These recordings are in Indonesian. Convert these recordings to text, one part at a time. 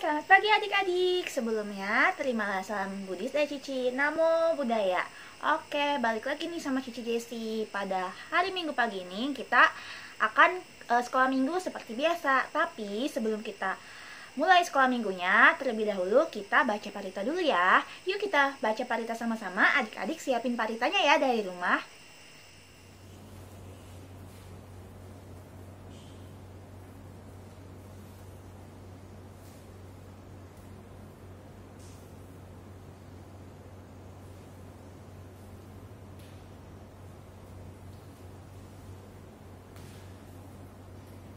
Selamat pagi adik-adik. Sebelumnya, terimalah salam Buddhis dari Cici. Namo Buddhaya. Oke, balik lagi nih sama Cici Jesti. Pada hari Minggu pagi ini, kita akan sekolah minggu seperti biasa. Tapi sebelum kita mulai sekolah minggunya, terlebih dahulu kita baca parita dulu ya. Yuk kita baca parita sama-sama. Adik-adik siapin paritanya ya dari rumah.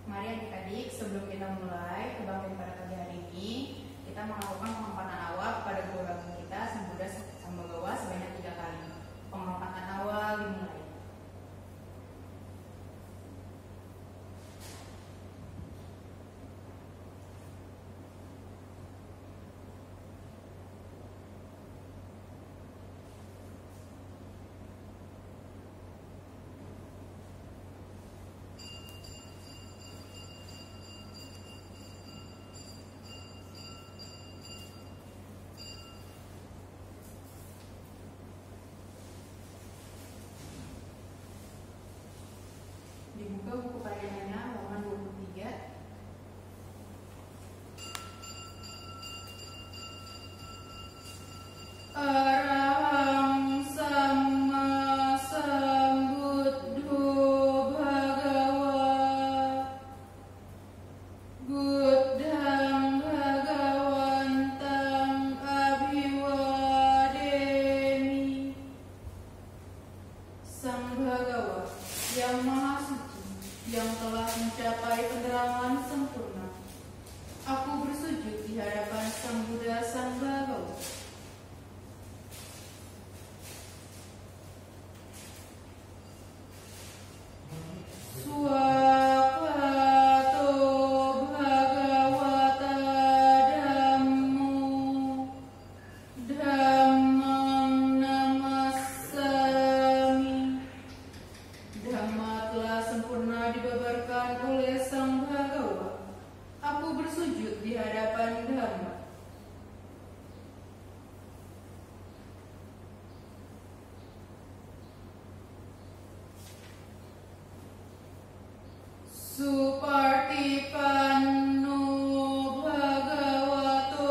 Mari adik-adik, sebelum kita mulai kebaktian pada pagi hari ini, kita melakukan penghormatan awal kepada guru agama kita Sang Buddha Sambagawa sebanyak 3 kali. Penghormatan awal dimulai. Dibuka buku pelajarannya halaman 23. Arahang Samma Sambuddho Bhagawa Buddhang Bhagawantang Abhiwademi. Sang Bhagawa yang Maha Suci, yang telah mencapai penerangan sempurna, aku bersujud di hadapan Sang Buddha Sang Bhagawa. Swakato Bhagavata Dhammo Dhammam Namassami. Dhamma telah sempurna dibabarkan oleh Sang Bhagawa. Aku bersujud di hadapan Dhamma. Supartipanno Bhagavato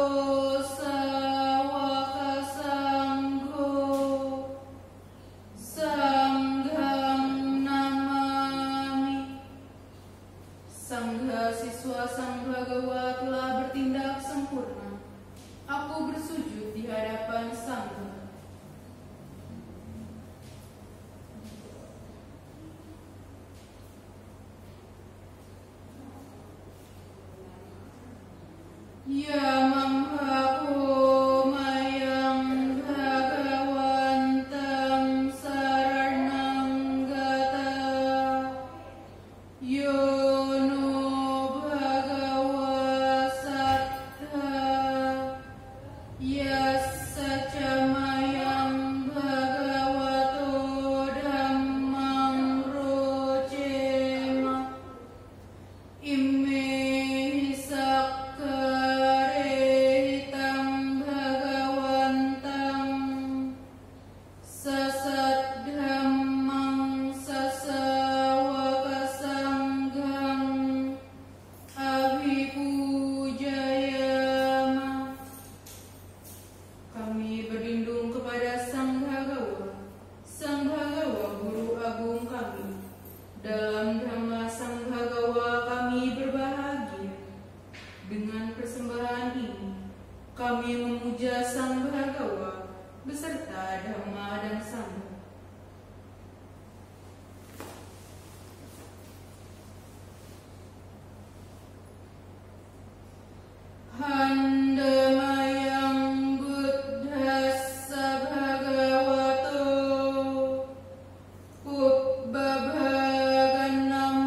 Sawaka Sangho Sangham Namami. Sangha siswa Sang Bhagawa telah bertindak sempurna. Aku bersujud di hadapan Sangha. Yamamhako mayang bhagawantang saranang gata yono bhagawa sattha yassa mayang bhagavato dhammang rojema imme hisakkarehitang bhagawantang sasat dhammang sasawakasanghang abhipujayama. Kami berlindung kepada Sang Bhagawa Guru Agung kami. Dalam Dhamma Sang Bhagawa kami berbahagia. Dengan persembahan ini, kami memuja Sang Bhagawa beserta Dhamma dan Sangha. Handamayang Buddhassa Bhagavato Pubbabhaganam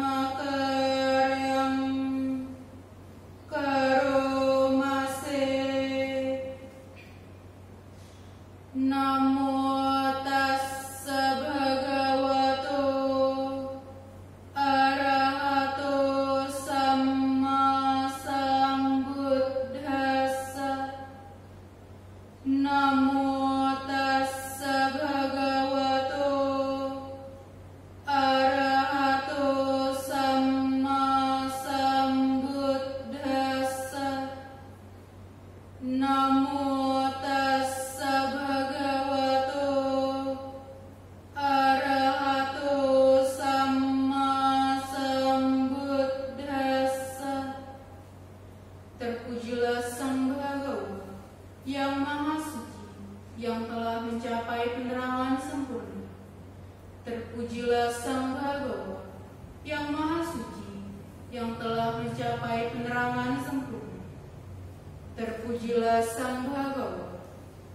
Terpujilah Sang Bhagawa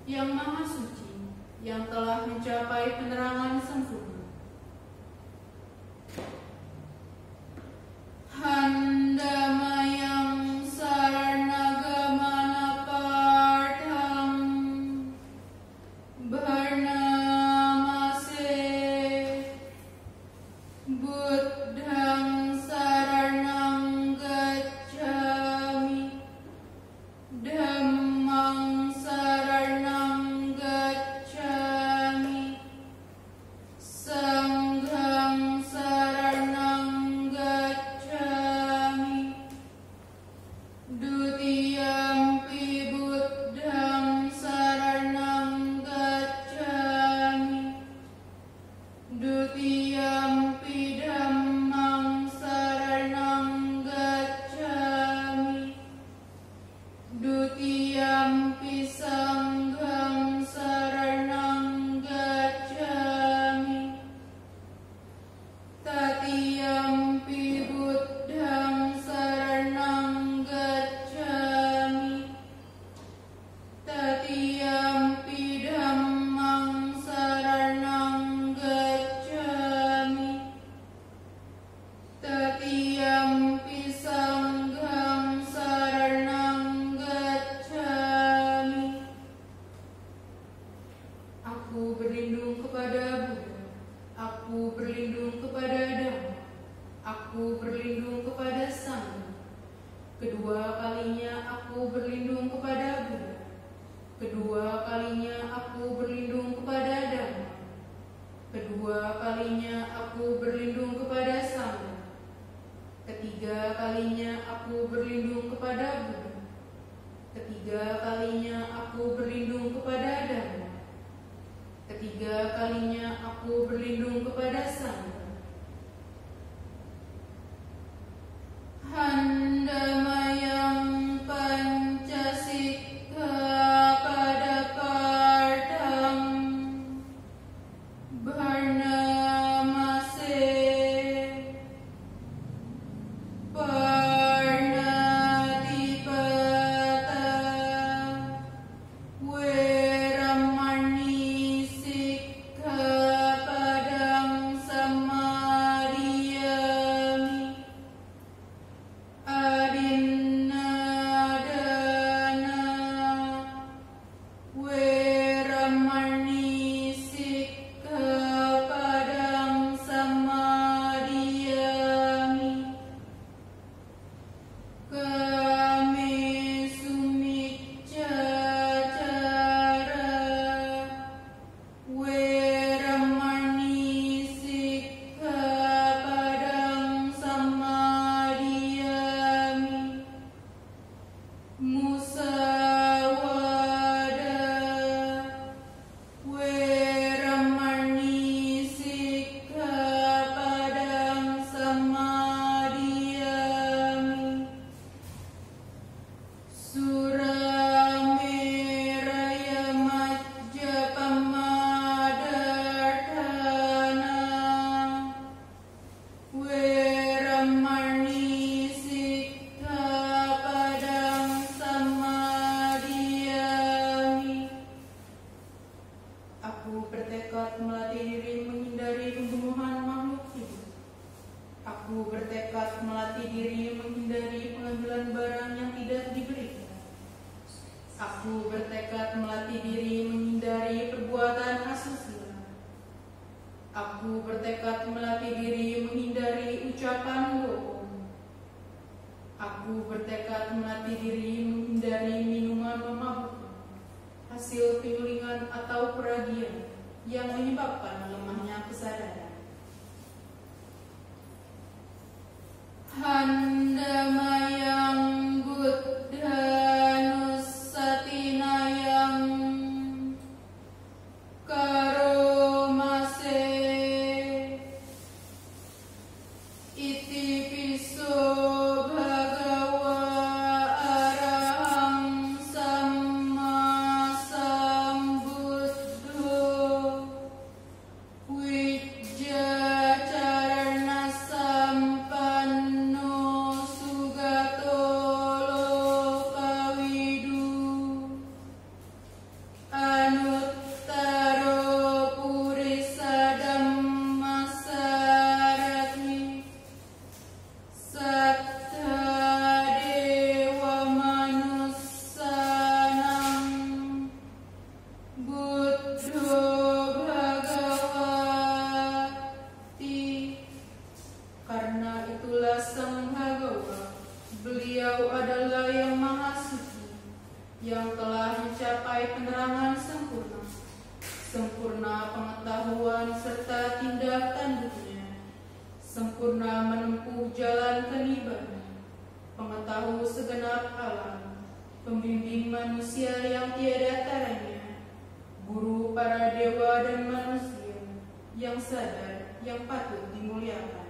yang Maha Suci, yang telah mencapai penerangan sempurna. Handamayang saranagamana partham bharnamase buddhang saranang gacchami dhammang saranang gacchami sanghang saranang gacchami dutiyampi buddhang saranang gacchami dutiyampi dhammang saranang gacchami dutiyampi sanghang saranang gacchami tatiyampi buddhang saranang gacchami tatiyampi dhammang saranang gacchami tatiyampi sanghang saranang gacchami. Aku berlindung kepada Buddha, aku berlindung kepada Dhamma, aku berlindung kepada Sangha. Kedua kalinya aku berlindung kepada Buddha, kedua kalinya aku berlindung kepada Dhamma, kedua kalinya aku berlindung kepada Sangha, ketiga kalinya aku berlindung kepada Buddha, ketiga kalinya aku berlindung kepada Dhamma, ketiga kalinya aku berlindung kepada Sangha. Handamayang pancasikha pada partham bharnamase parnatipata weramani sikhapadang samadhiyami adinadana weramani sikhapadang samadhiyami kame sumiccacara weramani sikhapadang samadhiyami musawada weramani sikhapadang samadhiyami surameraya majjapamadarthana weramani sikhapadang samadhiyami. Aku bertekad melatih diri menghindari pembunuhan makhluk hidup. Aku bertekad melatih diri menghindari pengambilan barang yang tidak diberikan. Aku bertekad melatih diri menghindari perbuatan asusila. Aku bertekad melatih diri menghindari ucapan bohong. Aku bertekad melatih diri menghindari minuman memabukkan, hasil penyulingan atau peragian yang menyebabkan lemahnya kesadaran. Handamayang buddhanusatinayang karomase iti piso bhagawa arahang samma sambuddho wijjacarana sampanno sugato lokawidu sempurna menempuh jalan kenibahan, pengetahu segenap alam, pembimbing manusia yang tiada taranya, guru para dewa dan manusia, yang sadar, yang patut dimuliakan.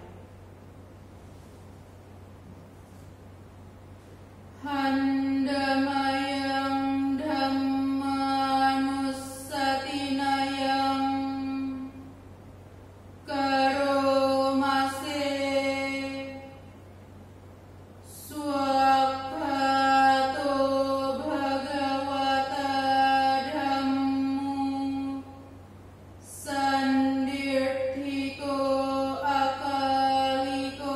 Handamayang Dhammanusatinayang Karomase Swakhato Bhagavata Dhammo Sandirthiko Akaliko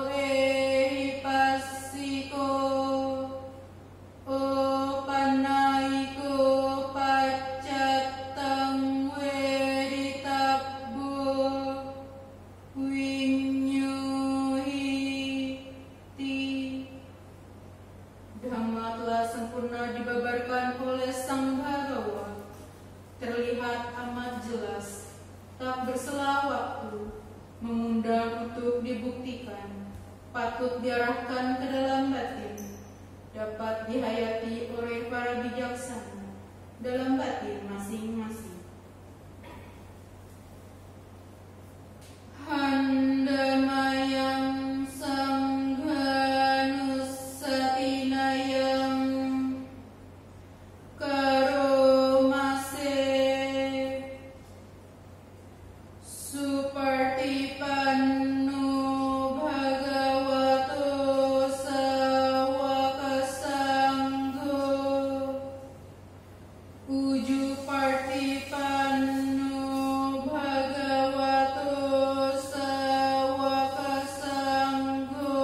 Ehipassiko Opanaiko Paccatang Weditabbo Winyuhiti. Dhamma telah sempurna dibabarkan oleh Sang Bhagawa, terlihat amat jelas, tak bersela waktu, mengundang untuk dibuktikan, patut diarahkan ke dalam batin, dapat dihayati oleh para bijaksana dalam batin masing-masing. Handamayang Sanghanusatinayang Karomase Supartipanno Bhagavato Sawakasangho Uju Partipanno Bhagavato Sawakasangho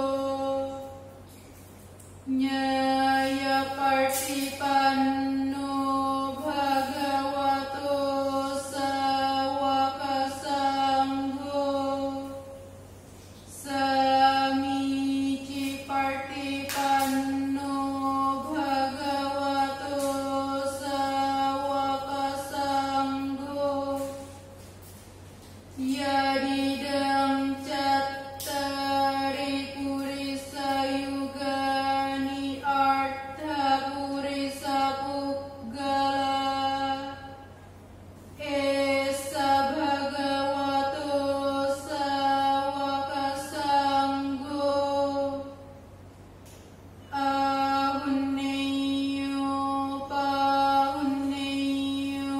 Nyaya Partipanno Bhagavato Sawakasangho Samici Partipanno Bhagavato Sawakasangho Yadidang Cattari Purisa Yugani Artha Purisa Puggala Esa Bhagavato Sawakasangho Ahunneyo Pahunneyo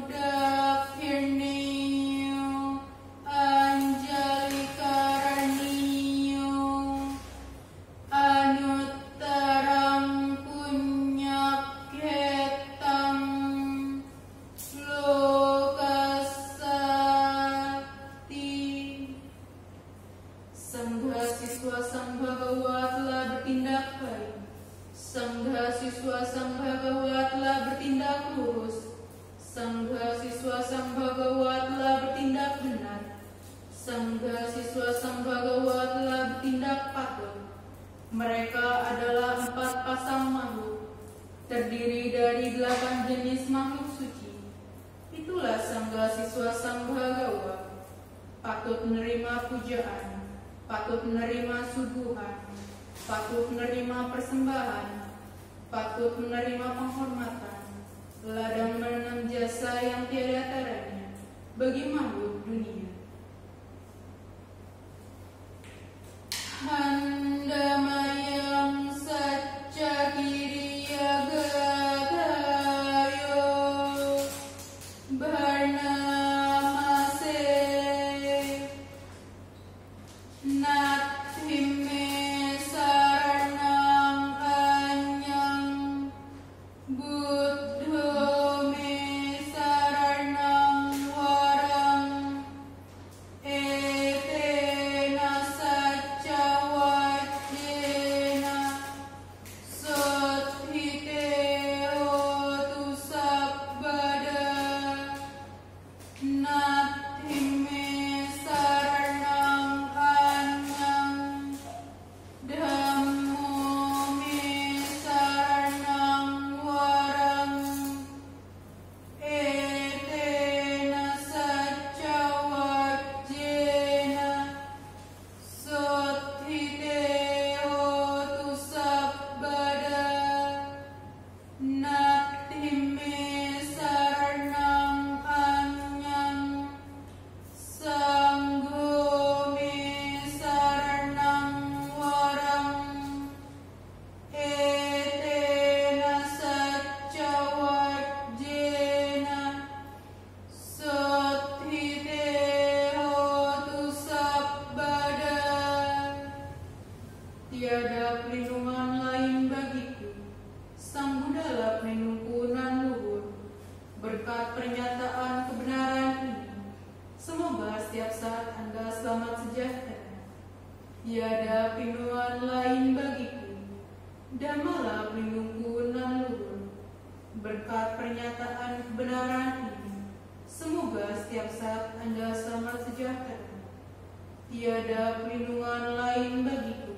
Dakhirneyo Anjalikaraniyo Anuttarang Punyakhetang Lokasati. Sangha siswa Sang Bhagawa telah bertindak baik. Sangha siswa Sang Bhagawa telah bertindak lurus. Sangha siswa Sang Bhagawa telah bertindak benar. Sangha siswa Sang Bhagawa telah bertindak patut. Mereka adalah 4 pasang makhluk, terdiri dari 8 jenis makhluk suci. Itulah Sangha siswa Sang Bhagawa, patut menerima pujaan, patut menerima suguhan, patut menerima persembahan, patut menerima penghormatan, ladang menanam jasa yang tiada taranya bagi makhluk dunia. Handamayang Saccakiriya Gadayo Barnamase Nathime Saranang Anyang Buddho Me Saranang Warang tiada perlindungan lain bagiku. Sang Buddha pelindungku nan luhur. Berkat pernyataan kebenaran ini, semoga setiap saat Anda selamat sejahtera. Tiada perlindungan lain bagiku. Dhammalah pelindungku nan luhur. Berkat pernyataan kebenaran ini, semoga setiap saat Anda selamat sejahtera. Tiada perlindungan lain bagiku.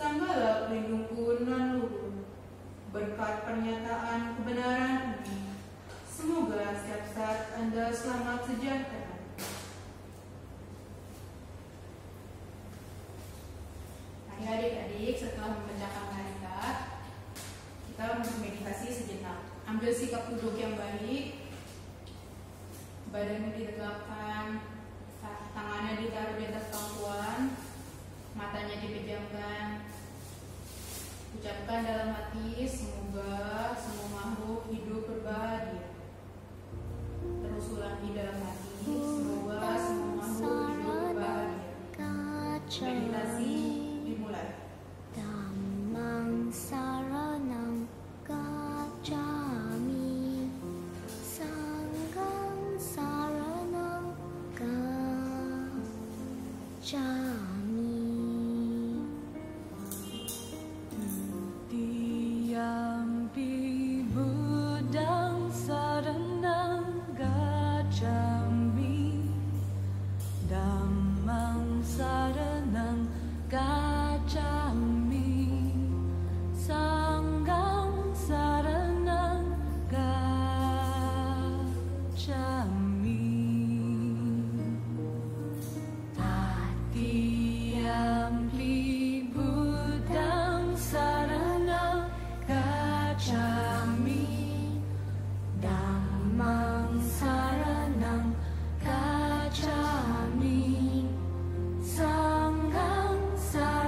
Sanggalah pelindungku nan luhur. Berkat pernyataan kebenaran ini, semoga setiap saat Anda selamat sejahtera. Mari adik-adik, setelah membacakan harikat, kita meditasi sejenak. Ambil sikap duduk yang baik, badannya ditegakkan, tangannya ditaruh di atas pangkuan, matanya dipejamkan. Ucapkan dalam hati, semoga semua makhluk hidup berbahagia. Terus ulangi dalam hati, semoga semua makhluk hidup berbahagia. Meditasi dimulai. Dhammang saranang gacchami, sanghang saranang gacchami. Tiyampi Buddhang saranang gacchami, Dhammang saranang gacchami, Sanghang saranang gacchami. Tatiyampi Buddhang saranang gacchami, Dhammang saranang gacchami, Sanghang saranang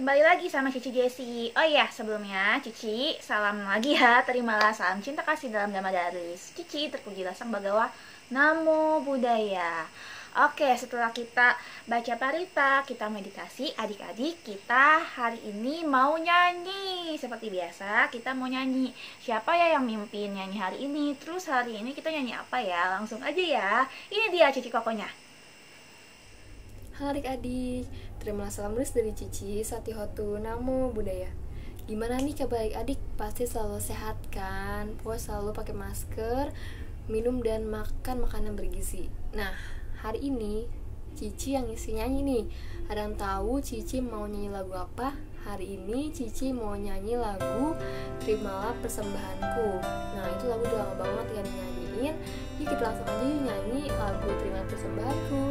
kembali lagi sama Cici Jessi. Oh iya, sebelumnya Cici salam lagi ya. Terimalah salam cinta kasih dalam Dhamma Daris. Cici terpujilah Sang Bagawa, Namo Buddhaya. Oke, setelah kita baca parita, kita meditasi, adik-adik kita hari ini mau nyanyi. Seperti biasa, kita mau nyanyi. Siapa ya yang mimpin nyanyi hari ini? Terus hari ini kita nyanyi apa ya? Langsung aja ya. Ini dia Cici Kokonya. Halo adik-adik, terimalah salam nulis dari Cici Satihotu, Namo Buddhaya. Gimana nih kabar adik? Pasti selalu sehat kan? Pokoknya selalu pakai masker, minum dan makan makanan bergizi. Nah, hari ini Cici yang isi nyanyi nih. Ada yang tahu Cici mau nyanyi lagu apa? Hari ini Cici mau nyanyi lagu Terimalah Persembahanku. Nah, itu lagu udah lama banget yang nyanyiin. Yuk kita langsung aja yuk nyanyi lagu Terimalah Persembahanku.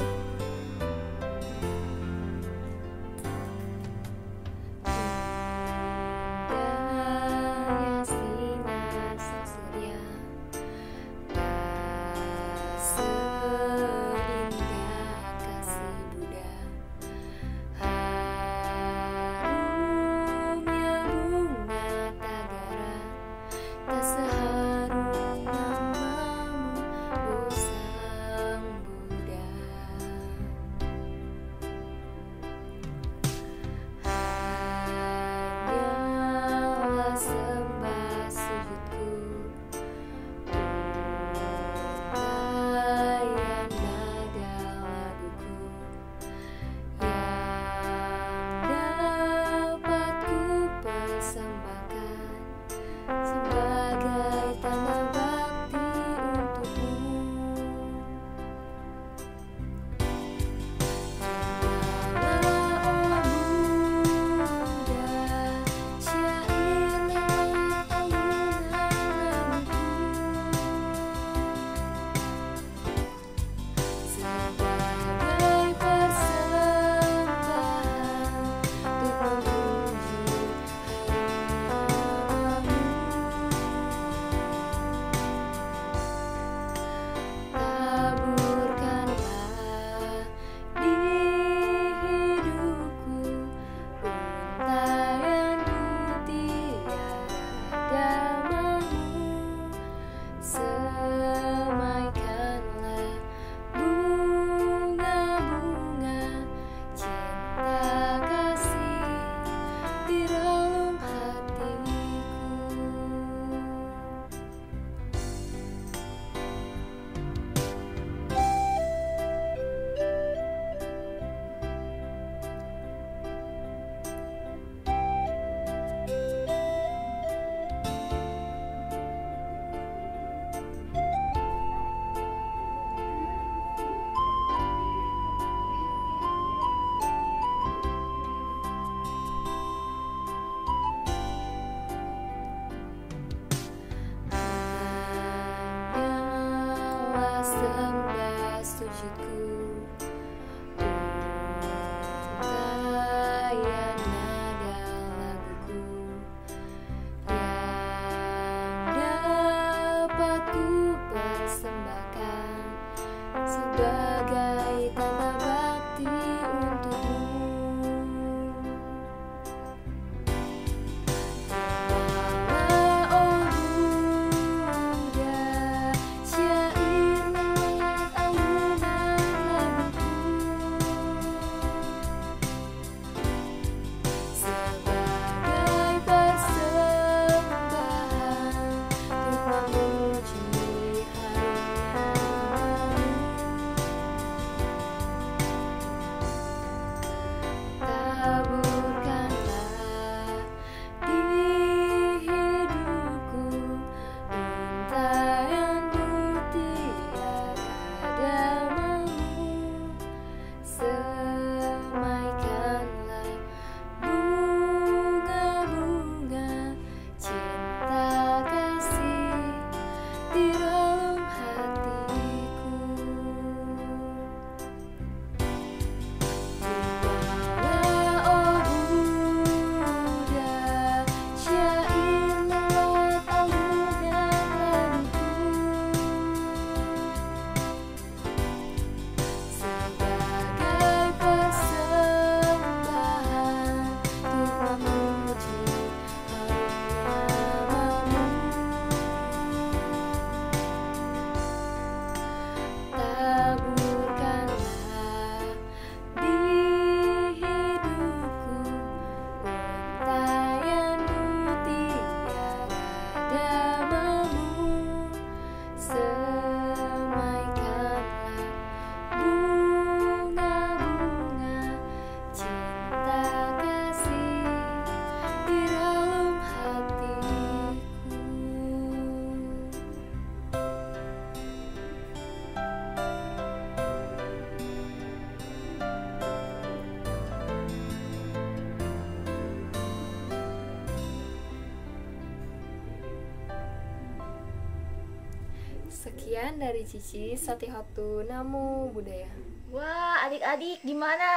Sekian dari Cici, Satihotu, Namo Buddhaya. Wah, adik-adik gimana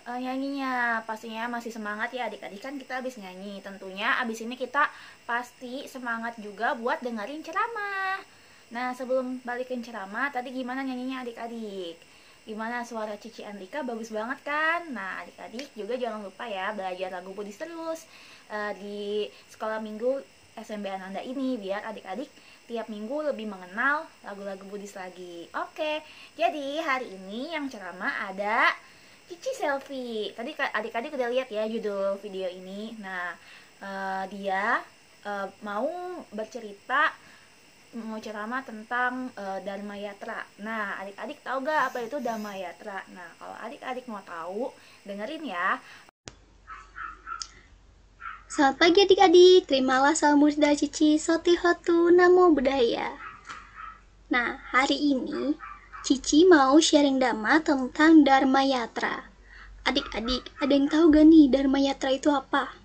nyanyinya? Pastinya masih semangat ya adik-adik, kan kita habis nyanyi. Tentunya abis ini kita pasti semangat juga buat dengerin ceramah. Nah, sebelum balikin ceramah, tadi gimana nyanyinya adik-adik? Gimana suara Cici Andika? Bagus banget kan? Nah, adik-adik juga jangan lupa ya belajar lagu Buddhis terus di sekolah minggu SMB Ananda ini, biar adik-adik tiap minggu lebih mengenal lagu-lagu Buddhis lagi. Oke, jadi hari ini yang ceramah ada Cici Selfie. Tadi adik-adik udah lihat ya judul video ini. Nah, dia mau bercerita, mau ceramah tentang Dharma Yatra. Nah, adik-adik tahu gak apa itu Dharma Yatra? Nah, kalau adik-adik mau tahu, dengerin ya. Selamat pagi adik-adik, terimalah salam Buddha Cici Satihotu Namo Buddhaya. Nah, hari ini Cici mau sharing dhamma tentang Dharma Yatra. Adik-adik, ada yang tahu gak nih Dharma Yatra itu apa?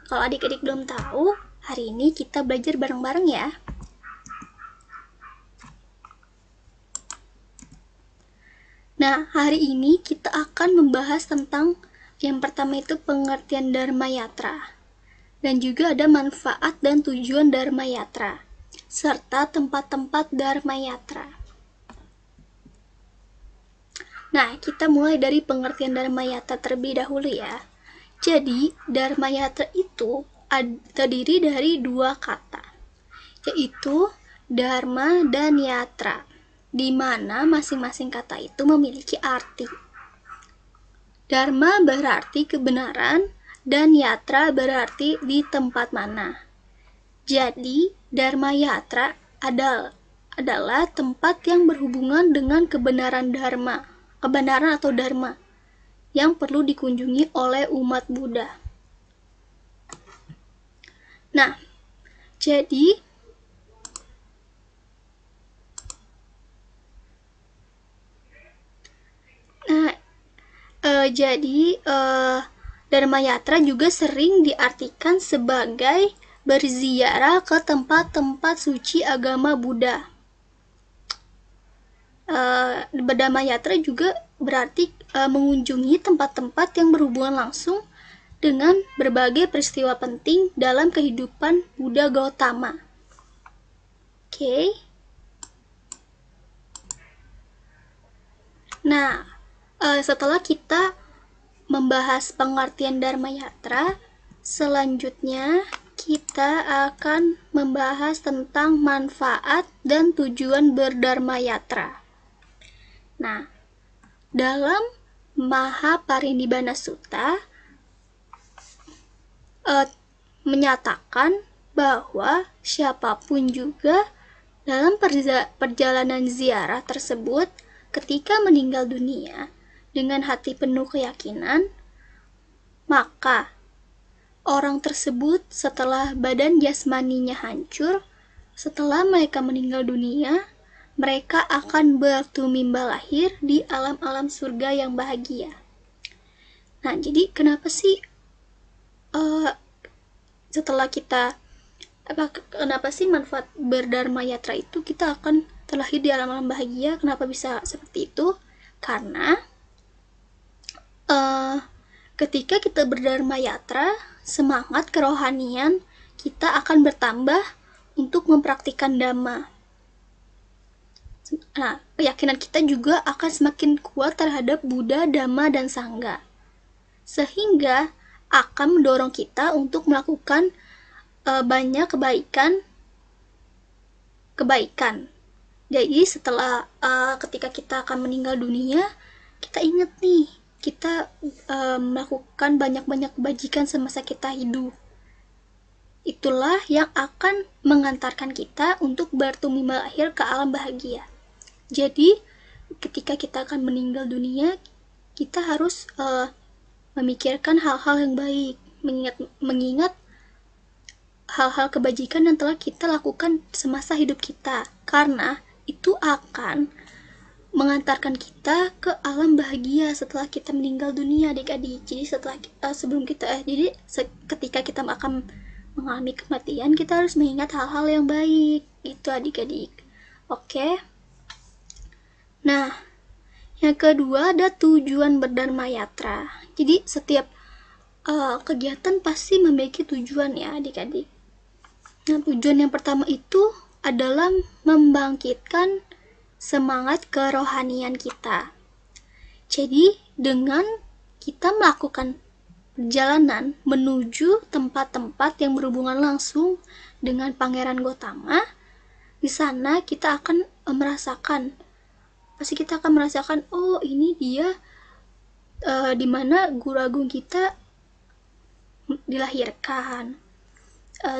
Kalau adik-adik belum tahu, hari ini kita belajar bareng-bareng ya. Nah, hari ini kita akan membahas tentang yang pertama itu pengertian Dharma Yatra. Dan juga ada manfaat dan tujuan Dharma Yatra, serta tempat-tempat Dharma Yatra. Nah, kita mulai dari pengertian Dharma Yatra terlebih dahulu ya. Jadi, Dharma Yatra itu terdiri dari dua kata, yaitu Dharma dan Yatra, di mana masing-masing kata itu memiliki arti. Dharma berarti kebenaran, dan yatra berarti di tempat mana. Jadi, Dharma Yatra adalah tempat yang berhubungan dengan kebenaran atau dharma yang perlu dikunjungi oleh umat Buddha. Nah, jadi Dharma Yatra juga sering diartikan sebagai berziarah ke tempat-tempat suci agama Buddha. Dharma Yatra juga berarti mengunjungi tempat-tempat yang berhubungan langsung dengan berbagai peristiwa penting dalam kehidupan Buddha Gautama. Oke. Nah, setelah kita membahas pengertian Dharma Yatra, selanjutnya kita akan membahas tentang manfaat dan tujuan berdharma yatra. Nah, dalam Mahaparinibbana Sutta menyatakan bahwa siapapun juga dalam perjalanan ziarah tersebut ketika meninggal dunia dengan hati penuh keyakinan, maka orang tersebut setelah badan jasmaninya hancur, setelah mereka meninggal dunia, mereka akan bertumimba lahir di alam-alam surga yang bahagia. Nah, jadi kenapa sih kenapa sih manfaat berdharma yatra itu kita akan terlahir di alam-alam bahagia? Kenapa bisa seperti itu? Karena ketika kita berdharma yatra, semangat kerohanian kita akan bertambah untuk mempraktikkan dhamma. Nah, keyakinan kita juga akan semakin kuat terhadap Buddha, Dhamma, dan Sangha, sehingga akan mendorong kita untuk melakukan banyak kebaikan. Jadi setelah ketika kita akan meninggal dunia, kita ingat nih, kita melakukan banyak-banyak kebajikan semasa kita hidup. Itulah yang akan mengantarkan kita untuk bertumimba lahir ke alam bahagia. Jadi, ketika kita akan meninggal dunia, kita harus memikirkan hal-hal yang baik, mengingat hal-hal kebajikan yang telah kita lakukan semasa hidup kita, karena itu akan mengantarkan kita ke alam bahagia setelah kita meninggal dunia, adik-adik. Jadi ketika kita akan mengalami kematian, kita harus mengingat hal-hal yang baik, itu adik-adik. Oke. Nah, yang kedua ada tujuan berdharma yatra. Jadi setiap kegiatan pasti memiliki tujuan ya adik-adik. Nah, tujuan yang pertama itu adalah membangkitkan semangat kerohanian kita. Jadi dengan kita melakukan perjalanan menuju tempat-tempat yang berhubungan langsung dengan Pangeran Gotama, di sana kita akan merasakan, oh ini dia dimana Guru Agung kita dilahirkan.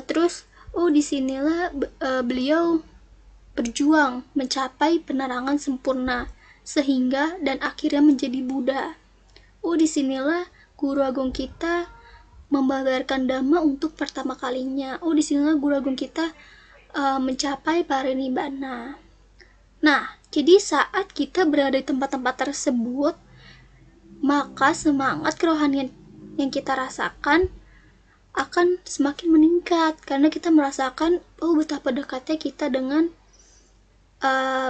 Terus disinilah beliau berjuang mencapai penerangan sempurna sehingga dan akhirnya menjadi Buddha. Disinilah Guru Agung kita membabarkan Dhamma untuk pertama kalinya. Disinilah Guru Agung kita mencapai parinibbana. Nah, jadi saat kita berada di tempat-tempat tersebut, maka semangat kerohanian yang kita rasakan akan semakin meningkat karena kita merasakan betapa dekatnya kita dengan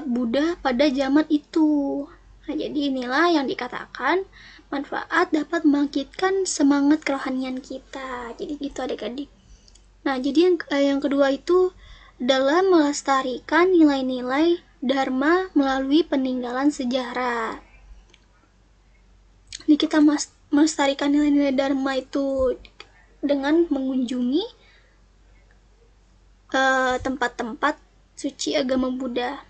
Buddha pada zaman itu. Nah, jadi inilah yang dikatakan manfaat dapat membangkitkan semangat kerohanian kita. Jadi gitu adik-adik. Nah, jadi yang kedua itu adalah melestarikan nilai-nilai Dharma melalui peninggalan sejarah. Jadi kita melestarikan nilai-nilai Dharma itu dengan mengunjungi tempat-tempat suci agama Buddha.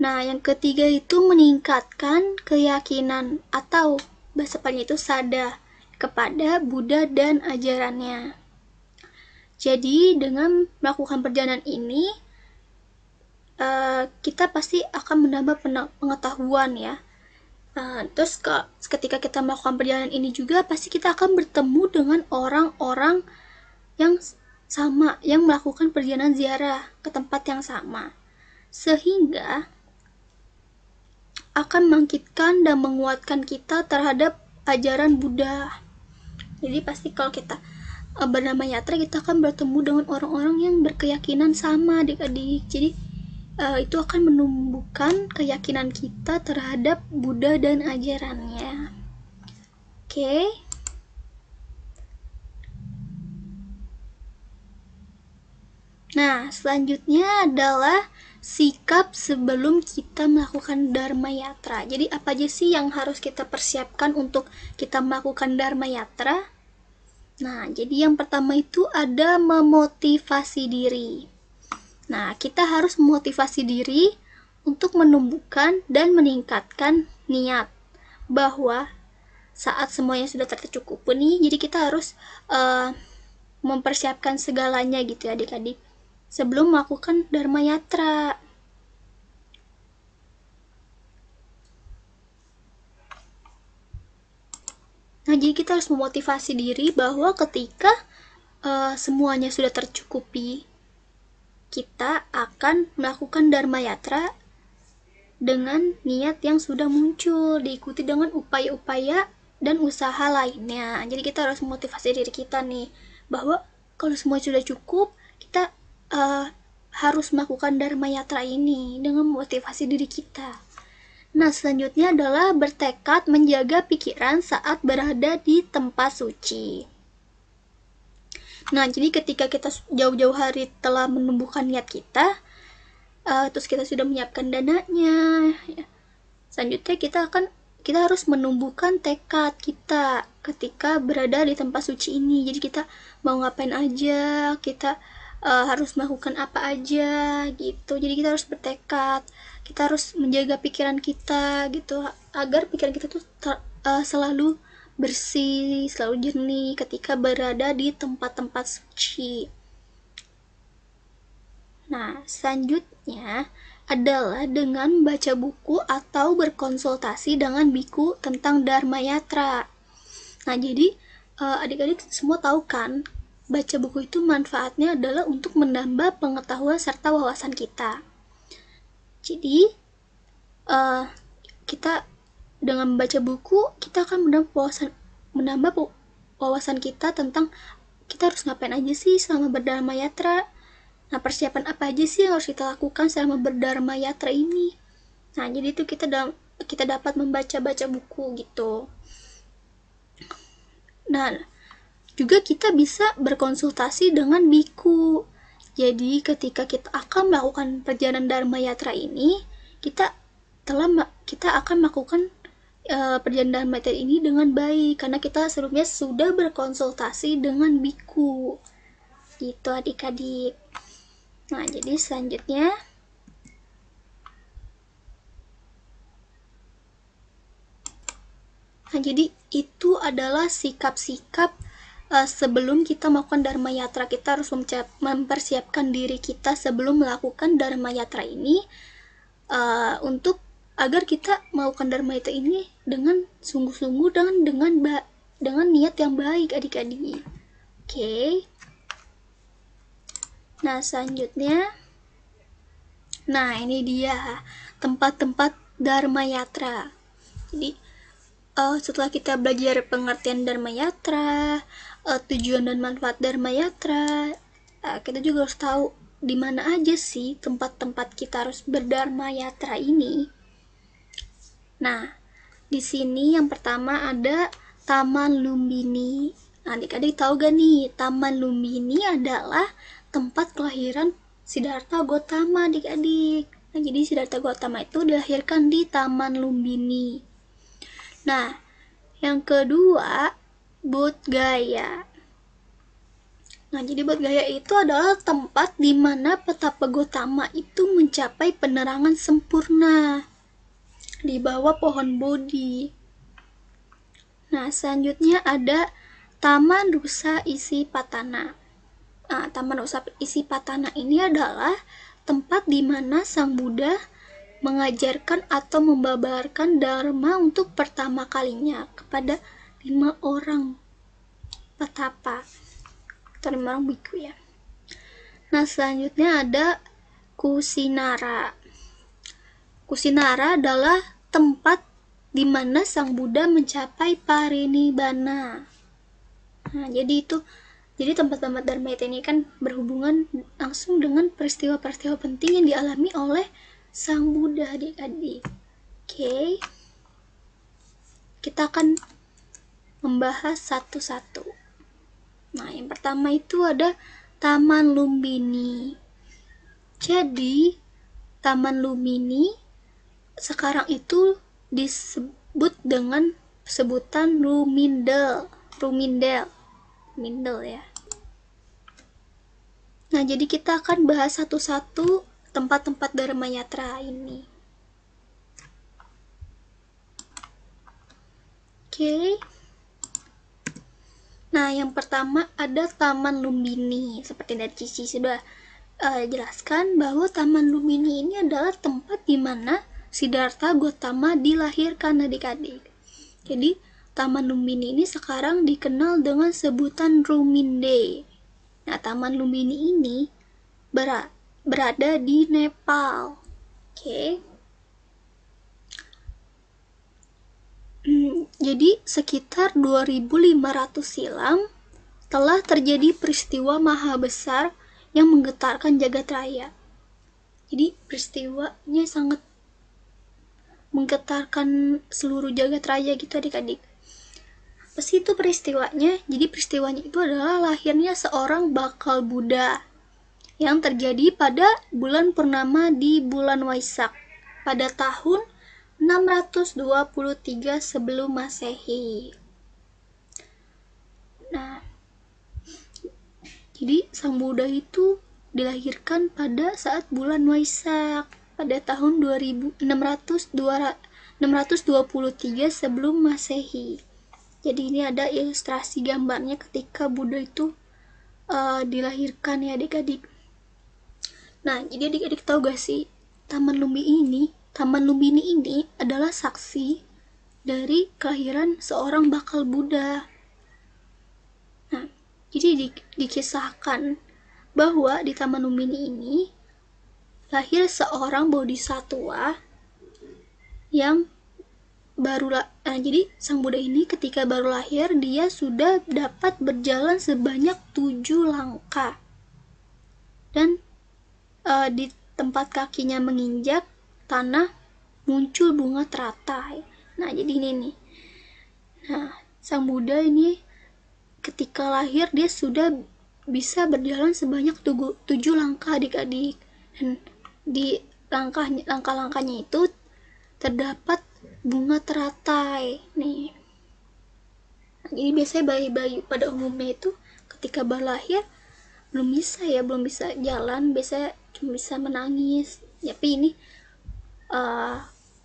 Nah, yang ketiga itu meningkatkan keyakinan atau bahasa Palingnya itu sada kepada Buddha dan ajarannya. Jadi dengan melakukan perjalanan ini kita pasti akan menambah pengetahuan ya. Terus ketika kita melakukan perjalanan ini juga pasti kita akan bertemu dengan orang-orang yang sama, yang melakukan perjalanan ziarah ke tempat yang sama, sehingga akan membangkitkan dan menguatkan kita terhadap ajaran Buddha. Jadi pasti kalau kita bernama yatra, kita akan bertemu dengan orang-orang yang berkeyakinan sama adik-adik. Jadi itu akan menumbuhkan keyakinan kita terhadap Buddha dan ajarannya. Oke. Nah, selanjutnya adalah sikap sebelum kita melakukan Dharma Yatra. Jadi apa aja sih yang harus kita persiapkan untuk kita melakukan Dharma Yatra? Nah, jadi yang pertama itu ada memotivasi diri. Nah, kita harus memotivasi diri untuk menumbuhkan dan meningkatkan niat bahwa saat semuanya sudah tercukupi nih, jadi kita harus mempersiapkan segalanya gitu ya adik-adik sebelum melakukan Dharma Yatra. Nah, jadi kita harus memotivasi diri bahwa ketika semuanya sudah tercukupi, kita akan melakukan Dharma Yatra dengan niat yang sudah muncul, diikuti dengan upaya-upaya dan usaha lainnya. Jadi kita harus memotivasi diri kita nih, bahwa kalau semua sudah cukup, kita harus melakukan Dharma Yatra ini dengan memotivasi diri kita. Nah, selanjutnya adalah bertekad menjaga pikiran saat berada di tempat suci. Nah, jadi ketika kita jauh-jauh hari telah menumbuhkan niat kita, terus kita sudah menyiapkan dananya, ya. Selanjutnya kita harus menumbuhkan tekad kita ketika berada di tempat suci ini. Jadi kita mau ngapain aja, kita harus melakukan apa aja gitu. Jadi kita harus bertekad, kita harus menjaga pikiran kita gitu, agar pikiran kita tuh selalu bersih, selalu jernih ketika berada di tempat-tempat suci. Nah, selanjutnya adalah dengan baca buku atau berkonsultasi dengan biku tentang Dharma Yatra. Nah, jadi adik-adik semua tahu kan, baca buku itu manfaatnya adalah untuk menambah pengetahuan serta wawasan kita. Jadi, kita dengan membaca buku, kita akan menambah wawasan kita tentang kita harus ngapain aja sih selama berdharma yatra. Nah, persiapan apa aja sih yang harus kita lakukan selama berdharma yatra ini? Nah, jadi itu kita dapat membaca-baca buku gitu. Nah, juga kita bisa berkonsultasi dengan biku. Jadi ketika kita akan melakukan perjalanan Dharma Yatra ini, kita akan melakukan perjalanan Dharma Yatra ini dengan baik karena kita sebelumnya sudah berkonsultasi dengan biku. Gitu adik-adik. Nah, jadi selanjutnya jadi itu adalah sikap-sikap sebelum kita melakukan Dharma Yatra. Kita harus mempersiapkan diri kita sebelum melakukan Dharma Yatra ini untuk agar kita melakukan Dharma Yatra ini dengan sungguh-sungguh dengan niat yang baik adik-adik. Oke. Nah, selanjutnya ini dia tempat-tempat Dharma Yatra. Jadi setelah kita belajar pengertian Dharma Yatra, tujuan dan manfaat Dharma Yatra, kita juga harus tahu di mana aja sih tempat-tempat kita harus berdharma yatra ini. Nah, di sini yang pertama ada Taman Lumbini. Adik-adik tahu gak nih, Taman Lumbini adalah tempat kelahiran Siddhartha Gautama adik-adik. Nah, jadi Siddhartha Gautama itu dilahirkan di Taman Lumbini. Nah, yang kedua, Bodh Gaya. Nah, jadi Bodh Gaya itu adalah tempat di mana Petapa Gautama itu mencapai penerangan sempurna di bawah pohon Bodhi. Nah, selanjutnya ada Taman Rusa Isipatana. Nah, Taman Rusa Isipatana ini adalah tempat di mana Sang Buddha mengajarkan atau membabarkan Dharma untuk pertama kalinya kepada 5 orang petapa atau 5 orang biku ya. Nah, selanjutnya ada Kusinara. Kusinara adalah tempat di mana Sang Buddha mencapai parinibbana. Nah, jadi tempat-tempat Dharma Yatra ini kan berhubungan langsung dengan peristiwa-peristiwa penting yang dialami oleh Sang Buddha adik-adik. Oke. Kita akan membahas satu-satu. Nah, yang pertama itu ada Taman Lumbini. Jadi, Taman Lumbini sekarang itu disebut dengan sebutan Rumindel ya. Nah, jadi kita akan bahas satu-satu tempat-tempat Dharma Yatra ini. Oke. Nah, yang pertama ada Taman Lumbini. Seperti dari Cici sudah jelaskan bahwa Taman Lumbini ini adalah tempat di mana Siddhartha Gautama dilahirkan adik-adik. Jadi, Taman Lumbini ini sekarang dikenal dengan sebutan Ruminde. Nah, Taman Lumbini ini berada di Nepal. Oke. Jadi sekitar 2500 silam telah terjadi peristiwa maha besar yang menggetarkan jagat raya. Jadi peristiwanya sangat menggetarkan seluruh jagat raya gitu adik-adik. Apa sih itu peristiwanya? Jadi peristiwanya itu adalah lahirnya seorang bakal Buddha yang terjadi pada bulan purnama di bulan Waisak pada tahun 623 sebelum Masehi. Nah, jadi Sang Buddha itu dilahirkan pada saat bulan Waisak pada tahun 623 sebelum Masehi. Jadi ini ada ilustrasi gambarnya ketika Buddha itu dilahirkan ya adik-adik. Nah, jadi adik-adik tahu gak sih, Taman Lumbini ini adalah saksi dari kelahiran seorang bakal Buddha. Nah, jadi dikisahkan bahwa di Taman Lumbini ini lahir seorang bodhisattva yang jadi Sang Buddha ini ketika baru lahir dia sudah dapat berjalan sebanyak 7 langkah. Dan di tempat kakinya menginjak tanah muncul bunga teratai. Nah, jadi ini nih. Nah, Sang Buddha ini ketika lahir dia sudah bisa berjalan sebanyak 7 langkah adik-adik. Dan di langkah-langkahnya itu terdapat bunga teratai nih. Nah, jadi biasanya bayi-bayi pada umumnya itu ketika baru lahir belum bisa jalan, biasanya cuma bisa menangis. Tapi ini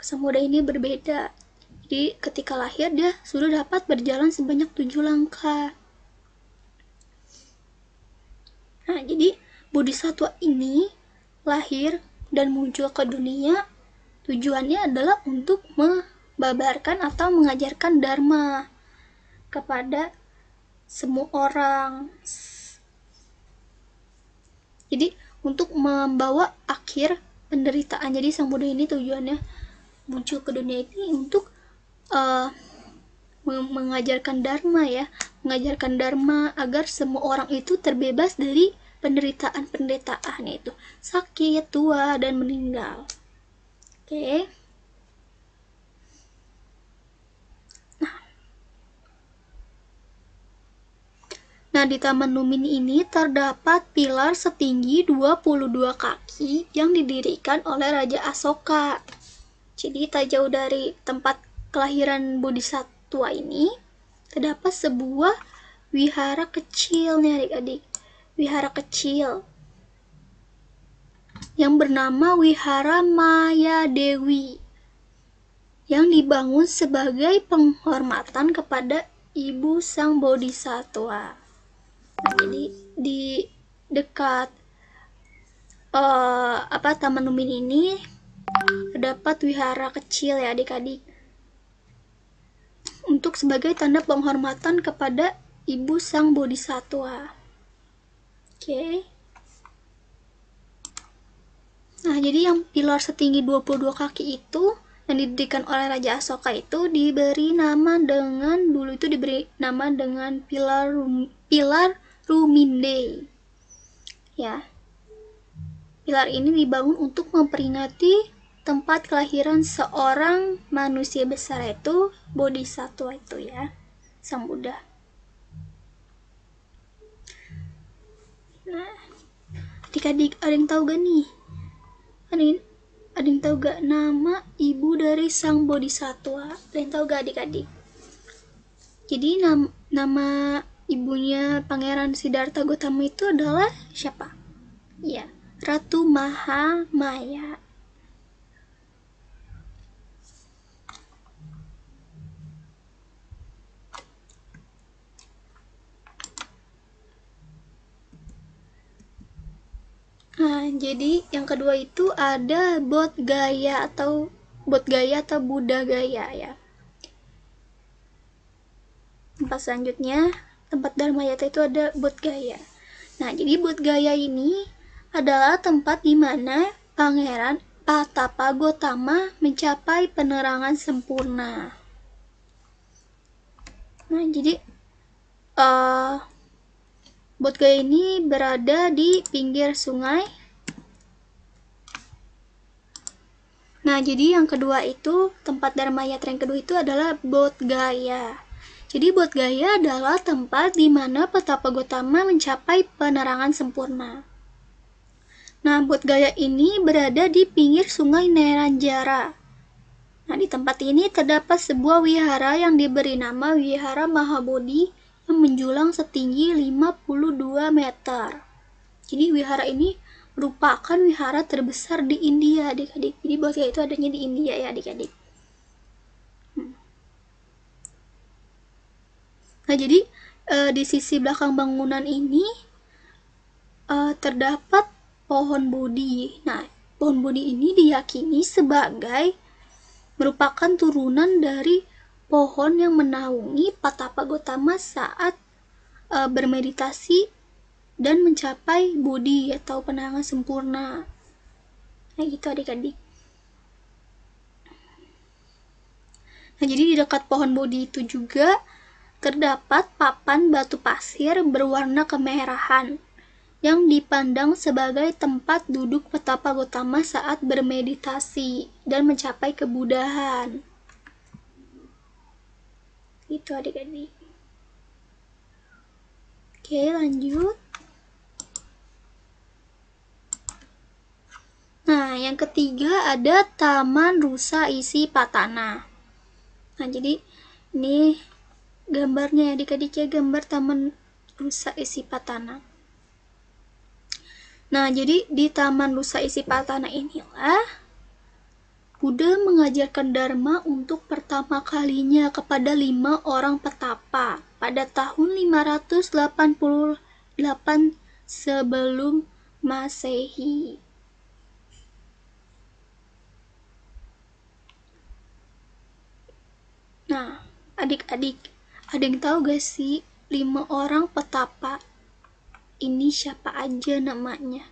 Sang Buddha ini berbeda. Jadi ketika lahir dia sudah dapat berjalan sebanyak 7 langkah. Nah, jadi Bodhisattva ini lahir dan muncul ke dunia tujuannya adalah untuk membabarkan atau mengajarkan dharma kepada semua orang. Jadi untuk membawa akhir penderitaan. Jadi Sang Buddha ini tujuannya muncul ke dunia ini untuk mengajarkan dharma ya, mengajarkan dharma agar semua orang itu terbebas dari penderitaan yaitu sakit, tua, dan meninggal. Oke. Nah, di Taman Lumini ini terdapat pilar setinggi 22 kaki yang didirikan oleh Raja Asoka. Jadi tak jauh dari tempat kelahiran Bodhisattva ini terdapat sebuah wihara kecil nih adik-adik. Wihara kecil yang bernama Wihara Maya Dewi yang dibangun sebagai penghormatan kepada ibu sang Bodhisattva. Nah, jadi di dekat Taman Lumini ini terdapat wihara kecil ya adik-adik, untuk sebagai tanda penghormatan kepada ibu sang Bodhisattva. Oke. Nah, jadi yang pilar setinggi 22 kaki itu yang didirikan oleh Raja Asoka itu diberi nama dengan pilar Ruminde. Ya. Pilar ini dibangun untuk memperingati tempat kelahiran seorang manusia besar, itu Bodhisattva itu ya, Sang Buddha. Nah, adik-adik ada yang tahu gak nih? Ada yang tahu gak nama ibu dari Sang Bodhisattva? Ada yang tahu gak adik-adik? Jadi nama ibunya Pangeran Siddhartha Gautama itu adalah siapa? Ya, Ratu Mahamaya. Nah, jadi yang kedua itu ada Bodh Gaya atau Buddha Gaya ya. Tempat selanjutnya, tempat Dharma Yata itu ada Bodh Gaya. Nah, jadi Bodh Gaya ini adalah tempat di mana Pangeran Patapa Gautama mencapai penerangan sempurna. Nah, jadi Bodh Gaya ini berada di pinggir sungai. Nah, jadi yang kedua itu, tempat Dharma Yatra yang kedua itu adalah Bodh Gaya. Jadi Bodh Gaya adalah tempat di mana Patapa Gautama mencapai penerangan sempurna. Nah, Bodh Gaya ini berada di pinggir sungai Neranjara. Nah, di tempat ini terdapat sebuah wihara yang diberi nama Wihara Mahabodhi yang menjulang setinggi 52 meter. Jadi wihara ini merupakan wihara terbesar di India adik-adik. Jadi Bodh Gaya itu adanya di India ya adik-adik. Nah, jadi di sisi belakang bangunan ini terdapat pohon Bodhi. Nah, pohon Bodhi ini diyakini sebagai merupakan turunan dari pohon yang menaungi Patapa Gautama saat bermeditasi dan mencapai Bodhi atau penerangan sempurna. Nah, gitu adik-adik. Nah, jadi di dekat pohon Bodhi itu juga terdapat papan batu pasir berwarna kemerahan yang dipandang sebagai tempat duduk petapa Gautama saat bermeditasi dan mencapai kebudahan. Itu adik-adik. Oke, lanjut. Nah, yang ketiga ada Taman Rusa Isi Patana. Nah, jadi ini gambarnya adik-adik ya, gambar Taman Rusa Isi Patana. Nah, jadi di Taman Rusa Isi Patana inilah Buddha mengajarkan Dharma untuk pertama kalinya kepada 5 orang petapa pada tahun 588 sebelum Masehi. Nah, adik-adik, ada yang tahu gak sih 5 orang petapa ini siapa aja namanya?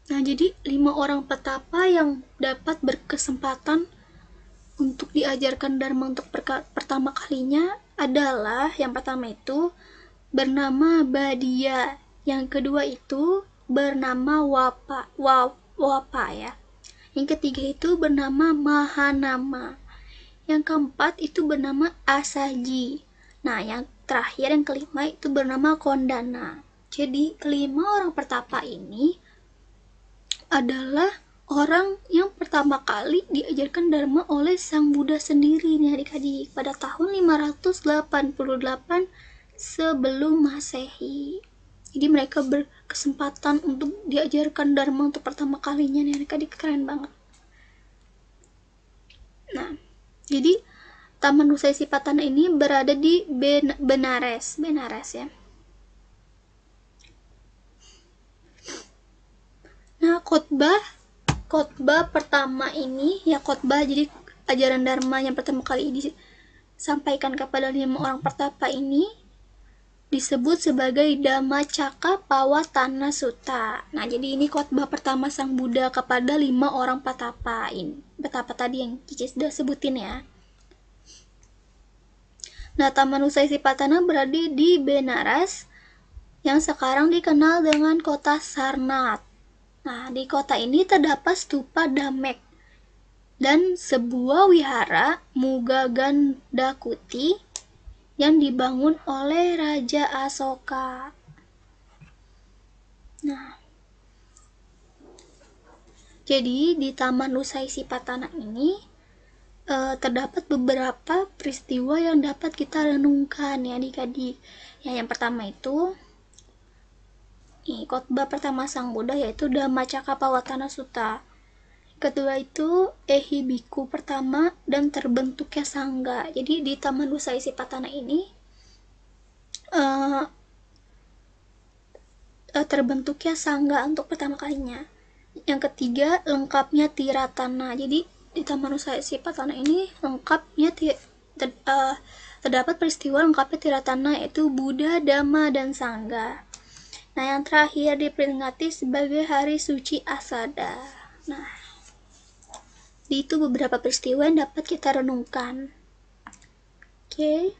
Nah, jadi 5 orang petapa yang dapat berkesempatan untuk diajarkan Dharma untuk pertama kalinya adalah yang pertama itu bernama Badia, yang kedua itu bernama Wapa ya. Yang ketiga itu bernama Mahanama. Yang keempat itu bernama Asaji. Nah, yang terakhir yang kelima itu bernama Kondana. Jadi, kelima orang pertapa ini adalah orang yang pertama kali diajarkan Dharma oleh Sang Buddha sendiri nih adik-adik pada tahun 588 sebelum Masehi. Jadi mereka berkesempatan untuk diajarkan Dharma untuk pertama kalinya nih adik-adik, keren banget. Nah, jadi Taman Rusa Isi Patana ini berada di Benares ya. Nah, khotbah pertama ini ya, khotbah jadi ajaran Dharma yang pertama kali disampaikan kepada 5 orang pertapa ini disebut sebagai Dhammacakkappavattana Sutta. Nah, jadi ini khotbah pertama Sang Buddha kepada 5 orang petapa ini. Betapa tadi yang Cici sudah sebutin ya. Nah, Taman Rusa Isi Patana berada di Benares yang sekarang dikenal dengan kota Sarnath. Nah, di kota ini terdapat stupa Damek dan sebuah wihara Muga Gandakuti yang dibangun oleh Raja Asoka. Nah, jadi di Taman Rusa Isi Patana ini terdapat beberapa peristiwa yang dapat kita renungkan ya adik-adik. Yang pertama itu khotbah pertama Sang Buddha yaitu Dhammacakkappavattana Sutta. Kedua itu Ehibiku pertama dan terbentuknya Sangga. Jadi di Taman Rusa Isi Patana ini terbentuknya Sangga untuk pertama kalinya. Yang ketiga lengkapnya Tiratana. Jadi di Taman Rusa Isi Patana ini lengkapnya terdapat peristiwa lengkapnya Tiratana yaitu Buddha, Dhamma, dan Sangga. Nah, yang terakhir diperingati sebagai Hari Suci Asada. Nah, itu beberapa peristiwa yang dapat kita renungkan. Oke.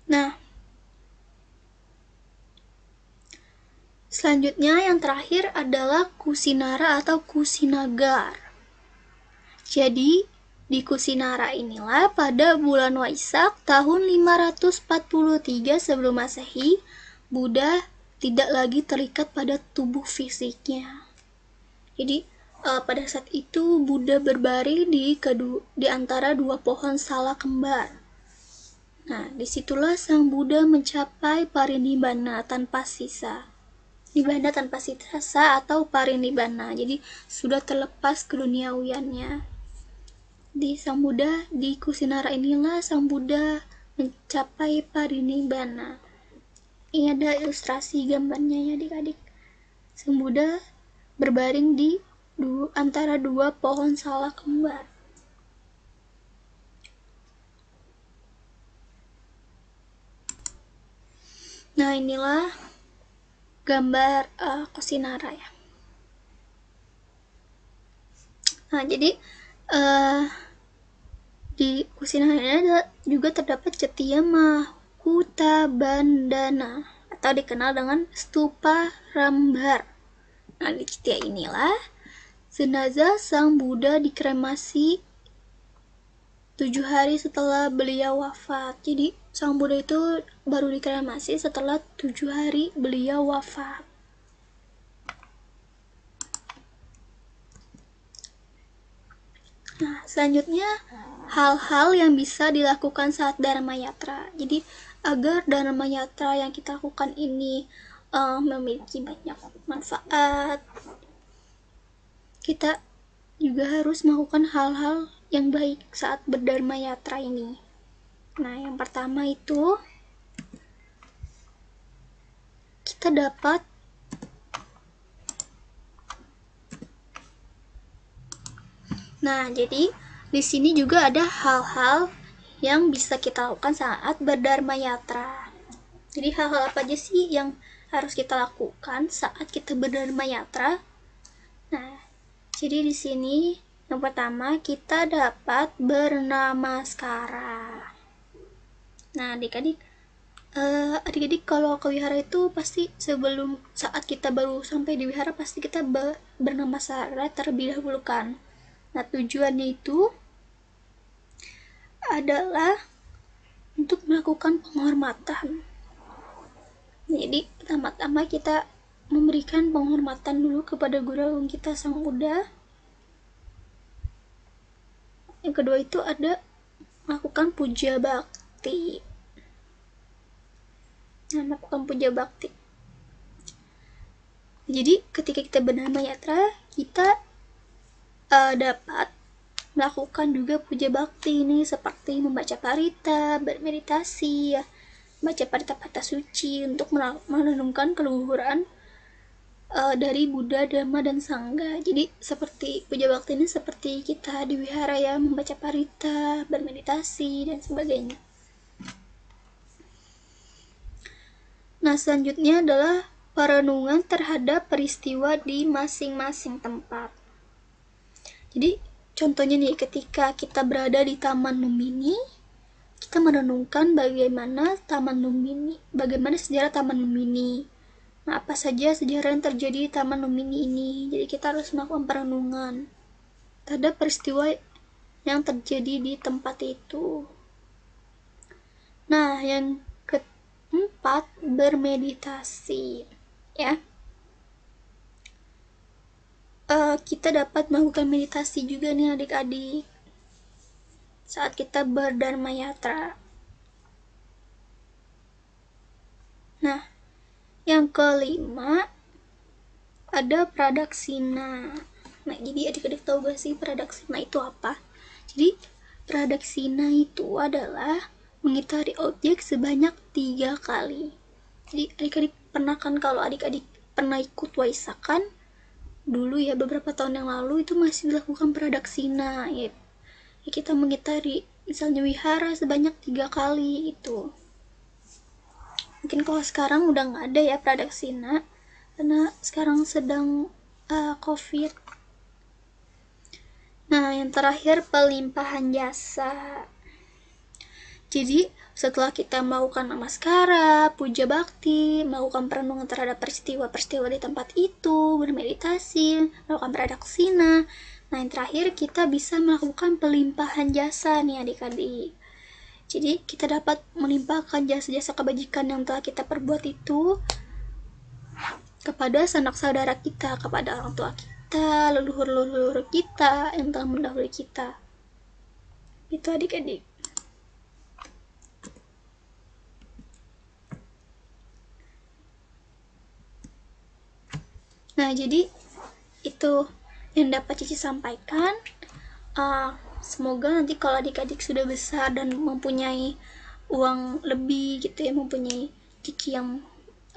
Nah, selanjutnya yang terakhir adalah Kusinara atau Kusinagar. Jadi, di Kusinara inilah pada bulan Waisak tahun 543 sebelum Masehi, Buddha tidak lagi terikat pada tubuh fisiknya. Jadi, pada saat itu Buddha berbaring di antara 2 pohon sala kembar. Nah, disitulah Sang Buddha mencapai parinibbana tanpa sisa. Nibbana tanpa sisa atau parinibbana. Jadi, sudah terlepas keduniawiannya. Di Sang Buddha, di Kusinara inilah Sang Buddha mencapai parinibbana. Ini ada ilustrasi gambarnya ya adik-adik. Sang Buddha berbaring di antara 2 pohon sala kembar. Nah, inilah gambar Kusinara ya. Nah, jadi di Kusinara juga terdapat Cetya Mahuta Bandana atau dikenal dengan Stupa Rambar. Nah, di Cetya inilah jenazah Sang Buddha dikremasi 7 hari setelah beliau wafat. Jadi Sang Buddha itu baru dikremasi setelah 7 hari beliau wafat. Nah, selanjutnya hal-hal yang bisa dilakukan saat Dharma Yatra. Jadi agar Dharma Yatra yang kita lakukan ini memiliki banyak manfaat, kita juga harus melakukan hal-hal yang baik saat berdharma yatra ini. Nah, yang pertama itu kita dapat jadi di sini juga ada hal-hal yang bisa kita lakukan saat berdharma yatra. Jadi hal-hal apa aja sih yang harus kita lakukan saat kita berdharma yatra? Nah, jadi di sini yang pertama kita dapat bernamaskara. Nah, adik-adik kalau ke wihara itu pasti sebelum saat kita baru sampai di wihara pasti kita bernamaskara terlebih dahulu kan. Nah, tujuannya itu adalah untuk melakukan penghormatan. Jadi pertama-tama kita memberikan penghormatan dulu kepada guru agung kita Sang Buddha. Yang kedua itu ada melakukan puja bakti. Nah, melakukan puja bakti. Jadi ketika kita bernama yatra, kita dapat melakukan juga puja bakti ini seperti membaca parita, bermeditasi, ya, baca parita-parita suci untuk merenungkan keluhuran dari Buddha, Dhamma, dan Sangha. Jadi seperti puja bakti ini seperti kita di wihara ya, membaca parita, bermeditasi, dan sebagainya. Nah, selanjutnya adalah perenungan terhadap peristiwa di masing-masing tempat. Jadi contohnya nih, ketika kita berada di Taman Lumbini, kita merenungkan bagaimana sejarah Taman Lumbini. Nah, apa saja sejarah yang terjadi di Taman Lumbini ini. Jadi kita harus melakukan perenungan terhadap peristiwa yang terjadi di tempat itu. Nah, yang keempat, bermeditasi. Ya. Kita dapat melakukan meditasi juga nih adik-adik saat kita berdharma yatra. Nah, yang kelima ada pradaksina. Nah, jadi adik-adik tahu gak sih pradaksina itu apa? Jadi pradaksina itu adalah mengitari objek sebanyak 3 kali. Jadi adik-adik pernah kan, kalau adik-adik pernah ikut waisakan dulu ya, beberapa tahun yang lalu itu masih dilakukan pradaksina ya, kita mengitari misalnya wihara sebanyak 3 kali itu. Mungkin kalau sekarang udah nggak ada ya pradaksina karena sekarang sedang COVID. Nah, yang terakhir pelimpahan jasa. Jadi setelah kita melakukan namaskara, puja bakti, melakukan perenungan terhadap peristiwa-peristiwa di tempat itu, bermeditasi, melakukan pradaksina, nah yang terakhir kita bisa melakukan pelimpahan jasa nih adik-adik. Jadi kita dapat melimpahkan jasa-jasa kebajikan yang telah kita perbuat itu kepada sanak saudara kita, kepada orang tua kita, leluhur-leluhur kita yang telah mendahului kita. Itu adik-adik. Nah, jadi itu yang dapat Cici sampaikan. Semoga nanti kalau adik-adik sudah besar dan mempunyai uang lebih gitu ya, mempunyai Cici yang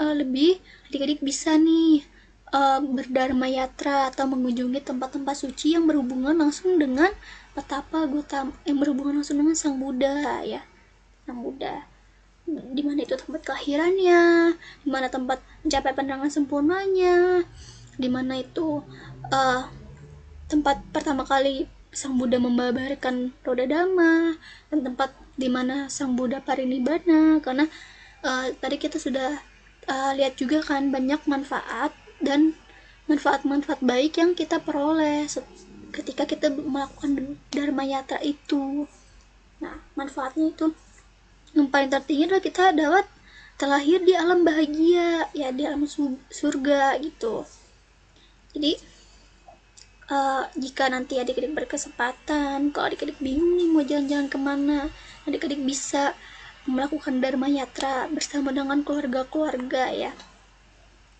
lebih, adik-adik bisa nih berdharma yatra atau mengunjungi tempat-tempat suci yang berhubungan langsung dengan petapa Gautama, yang berhubungan langsung dengan Sang Buddha ya, Sang Buddha. Di mana itu tempat kelahirannya, di mana tempat mencapai pandangan sempurnanya, di mana itu tempat pertama kali Sang Buddha membabarkan roda dhamma, dan tempat di mana Sang Buddha parinibbana. Karena tadi kita sudah lihat juga kan banyak manfaat dan manfaat-manfaat baik yang kita peroleh ketika kita melakukan Dharma Yatra itu. Nah, manfaatnya itu yang paling tertinggi adalah kita dapat terlahir di alam bahagia, ya di alam surga gitu. Jadi jika nanti adik-adik berkesempatan, kalau adik-adik bingung nih mau jalan-jalan kemana, adik-adik bisa melakukan Dharma Yatra bersama dengan keluarga-keluarga ya.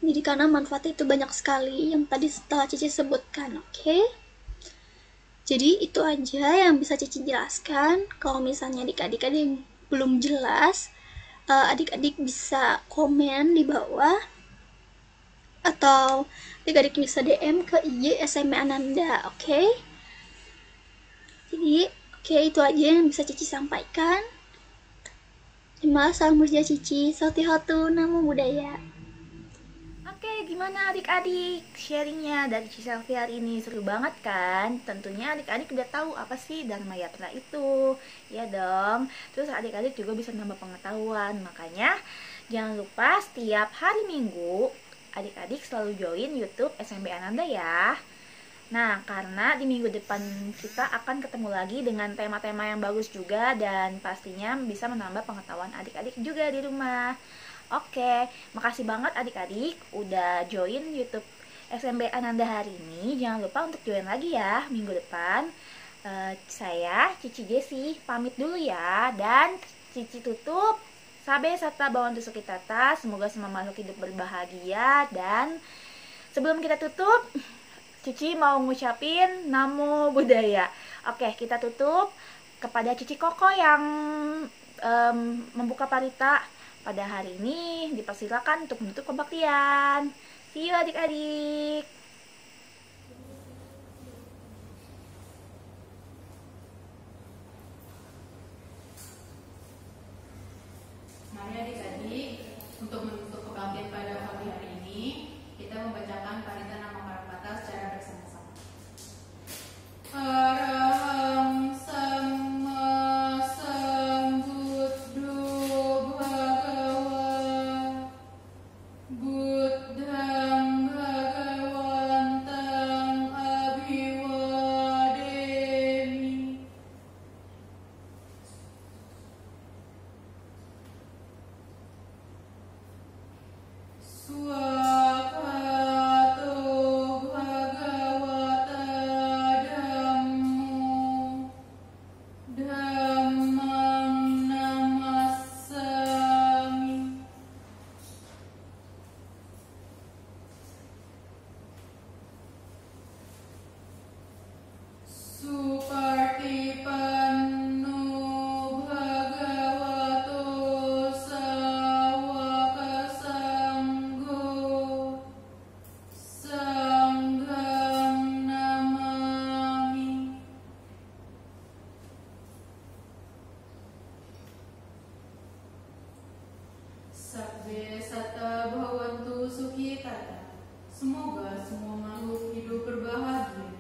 Jadi karena manfaatnya itu banyak sekali yang tadi setelah Cici sebutkan, oke? Jadi itu aja yang bisa Cici jelaskan. Kalau misalnya adik-adik ada yang belum jelas, adik-adik bisa komen di bawah, atau adik-adik bisa DM ke IG SMP Ananda, oke? Jadi itu aja yang bisa Cici sampaikan. Terima kasih, salam bersja Cici, Sakti Hotu, Namo Buddhaya. Oke, gimana adik-adik sharingnya dari Cici Selfie hari ini? Seru banget kan? Tentunya adik-adik udah tahu apa sih Dharma Yatra itu, ya dong. Terus adik-adik juga bisa nambah pengetahuan. Makanya jangan lupa setiap hari Minggu adik-adik selalu join YouTube SMP Ananda ya. Nah, karena di minggu depan kita akan ketemu lagi dengan tema-tema yang bagus juga, dan pastinya bisa menambah pengetahuan adik-adik juga di rumah. Oke, makasih banget adik-adik udah join YouTube SMP Ananda hari ini. Jangan lupa untuk join lagi ya minggu depan. Saya Cici Jessi pamit dulu ya, dan Cici tutup. Sabe sata bawantu sukitata, semoga semua makhluk hidup berbahagia. Dan sebelum kita tutup, Cici mau ngucapin Namo Buddhaya. Oke, kita tutup kepada Cici Koko yang membuka parita pada hari ini. Dipersilakan untuk menutup kebaktian. See you adik-adik. Mari adik-adik, untuk menutup kebaktian pada pagi hari ini, kita membacakan parita nama Karapata secara bersama-sama. Arahang Samma Sambuddho Bhagawa Buddhang Bhagawantang Abhiwademi. Swakato Bhagavata Dhammo Dhammang Namassami. Supartipanno Bhagavato Sawaka Sangho Sanghang Namami. Sabbe sata bhavantu sukhitata. Semoga semua makhluk hidup berbahagia.